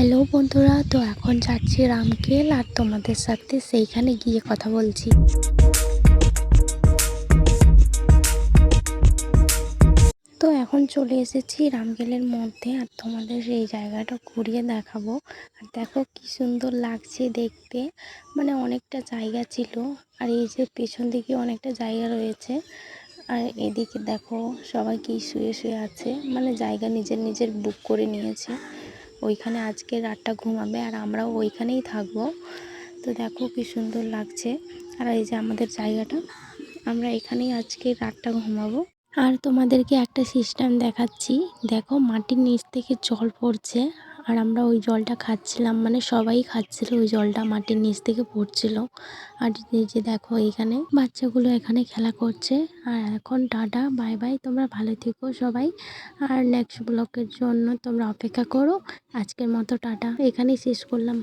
Hello বন্ধুরা, তো এখন যাচ্ছি রামকেল আর তোমাদের সাথে সেইখানে গিয়ে কথা বলছি। তো এখন চলে এসেছি রামকেলের মধ্যে আর তোমাদের এই জায়গাটা ঘুরিয়ে দেখাবো। আর দেখো কি সুন্দর লাগছে দেখতে, মানে অনেকটা জায়গা ছিল। আর এই যে পেছন দিকে অনেকটা জায়গা রয়েছে। আর এদিকে দেখো সবাই কি শুয়ে শুয়ে আছে, মানে জায়গা নিজের নিজের বুক করে নিয়েছে। ওইখানে আজকে রাতটা ঘুমাবে আর আমরাও ওইখানেই থাকবো। তো দেখো কি সুন্দর লাগছে। আর এই যে আমাদের জায়গাটা, আমরা এখানেই আজকে রাতটা ঘুমাবো। আর তোমাদেরকে একটা সিস্টেম দেখাচ্ছি, দেখো মাটির নিচ থেকে জল পড়ছে আর আমরা ওই জলটা খাচ্ছিলাম, মানে সবাই খাচ্ছিল ওই জলটা মাটির নিচ থেকে পড়ছিল। আর এই যে দেখো এখানে বাচ্চাগুলো এখানে খেলা করছে। আর এখন টাটা বাই বাই, তোমরা ভালো থেকো সবাই। আর নেক্সট ব্লগের জন্য তোমরা অপেক্ষা করো। আজকের মতো টাটা, এখানেই শেষ করলাম।